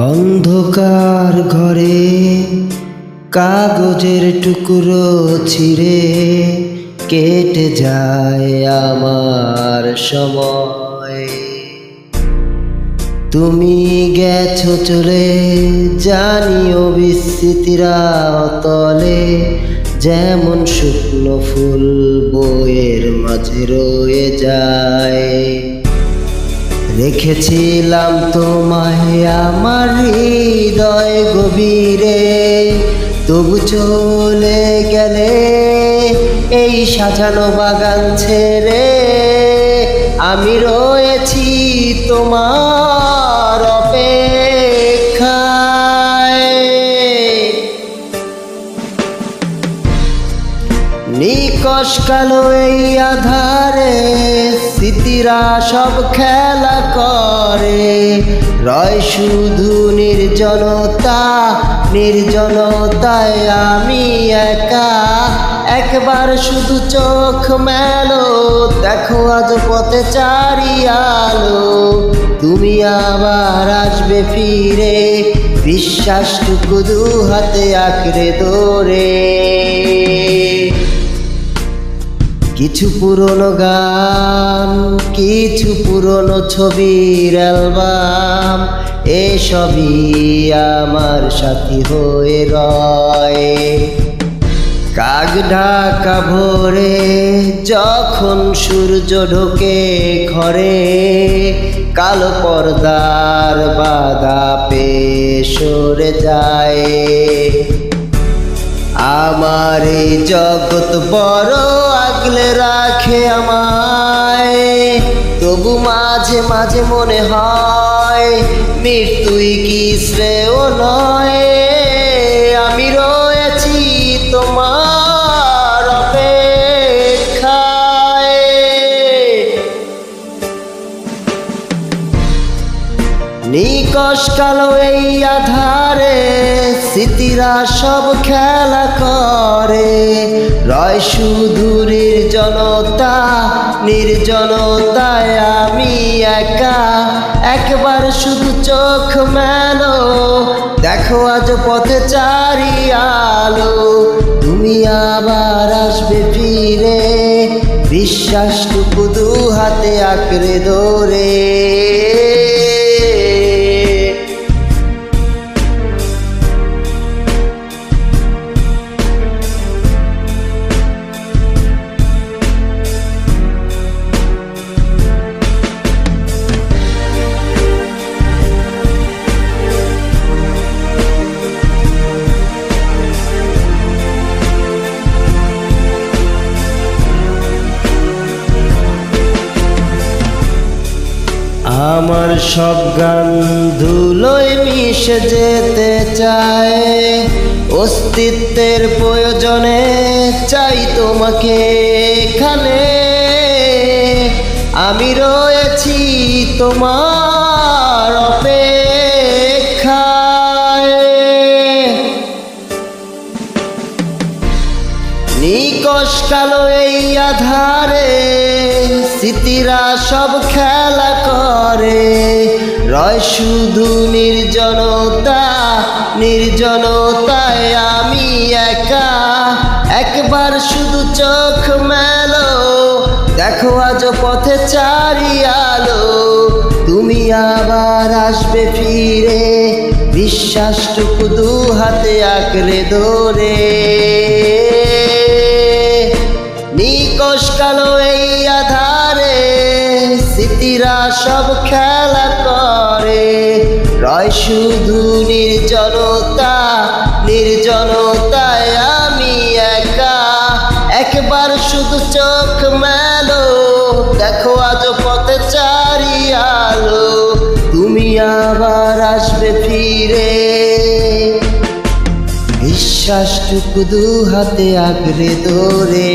অন্ধকার ঘরে কাগজের টুকরো ছিঁড়ে কেটে যায় আমার সময়। তুমি গেছো চলে, জানিও বিস্মৃতিরা তলে, যেমন শুকনো ফুল বইয়ের মাঝে রয়ে যায়। রেখেছিলাম তোমায় আমার হৃদয় গভীরে, তবু চলে গেলে এই সাজানো বাগান ছেড়ে। আমি রয়েছি তোমার অপেক্ষায়। নিকশ কালো এই আধারে স্মৃতিরা সব খেলা করে, রয় শুধু নির্জনতা, নির্জনতায় আমি একা। একবার শুধু চোখ মেলো, দেখো আজ পথে চারি আলো। তুমি আবার আসবে ফিরে, বিশ্বাসটুকু দু হাতে আঁকড়ে ধরে। কিছু পুরনো গান, কিছু পুরনো ছবির অ্যালবাম, এসবই আমার সাথী হয়ে রয়। কাক ঢাকা ভোরে যখন সূর্য ঢোকে ঘরে, কালো পর্দার বাধা পেয়ে সরে যায়। আমার এই জগৎ বড় আগলে রাখে আমায়, তবু মাঝে মাঝে মনে হয় মৃত্যুই কি শ্রেয় নয়। আমি রয়েছি তোমার অপেক্ষায়। নিকশ কালো এই আধারে স্মৃতিরা সব খেলা করে, রয় শুধু নির্জনতা, নির্জনতায় আমি একা। একবার শুধু চোখ মেলো, দেখো আজ পথে চারি আলো। তুমি আবার আসবে ফিরে, বিশ্বাসটুকু দু হাতে আঁকড়ে ধরে। আমার সব গান ধুলোয় মিশে যেতে চায়, অস্তিত্বের প্রয়োজনে চাই তোমাকে এখানে। আমি রয়েছি তোমার অপেক্ষায়। নিকশ কালো এই আধারে স্মৃতিরা সব খেলা করে, রয় শুধু নির্জনতা, নির্জনতায় আমি একা। একবার শুধু চোখ মেলো, দেখো আজ পথে চারি আলো। তুমি আবার আসবে ফিরে, বিশ্বাসটুকু দু হাতে আঁকড়ে ধরে। নিকশ কালো এই আধারে স্মৃতিরা সব খেলা করে, রয় শুধু নির্জনতা, নির্জনতায় আমি একা। একবার শুধু চোখ মেলো, দেখো আজ পথে চারি আলো। তুমি আবার আসবে ফিরে, বিশ্বাসটুকু দু হাতে আঁকড়ে ধরে।